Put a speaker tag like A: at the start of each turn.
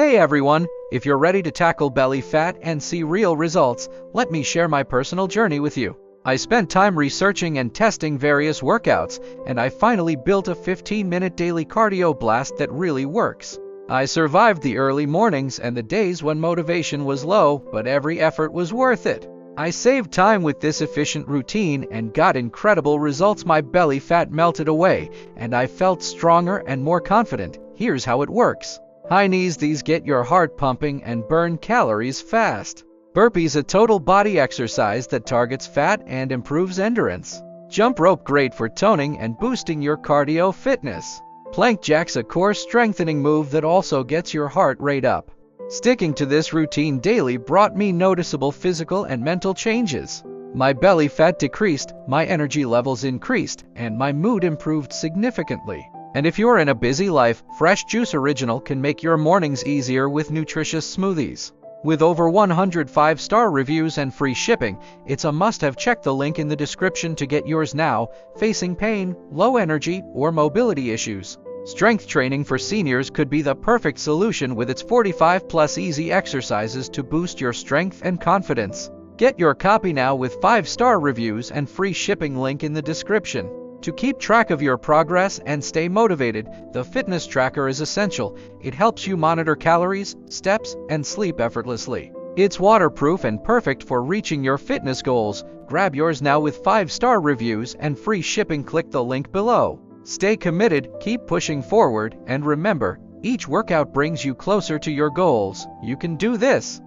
A: Hey everyone, if you're ready to tackle belly fat and see real results, let me share my personal journey with you. I spent time researching and testing various workouts, and I finally built a 15-minute daily cardio blast that really works. I survived the early mornings and the days when motivation was low, but every effort was worth it. I saved time with this efficient routine and got incredible results. My belly fat melted away, and I felt stronger and more confident. Here's how it works. High knees. These get your heart pumping and burn calories fast. Burpees, a total body exercise that targets fat and improves endurance. Jump rope, great for toning and boosting your cardio fitness. Plank jacks, a core strengthening move that also gets your heart rate up. Sticking to this routine daily brought me noticeable physical and mental changes. My belly fat decreased, my energy levels increased, and my mood improved significantly. And if you're in a busy life, Fresh Juice Original can make your mornings easier with nutritious smoothies. With over 100 5-star reviews and free shipping, it's a must-have. Check the link in the description to get yours now. Facing pain, low energy, or mobility issues? Strength training for seniors could be the perfect solution with its 45+ easy exercises to boost your strength and confidence. Get your copy now with 5-star reviews and free shipping. Link in the description. To keep track of your progress and stay motivated, the fitness tracker is essential. It helps you monitor calories, steps, and sleep effortlessly. It's waterproof and perfect for reaching your fitness goals. Grab yours now with 5-star reviews and free shipping. Click the link below. Stay committed, keep pushing forward, and remember, each workout brings you closer to your goals. You can do this.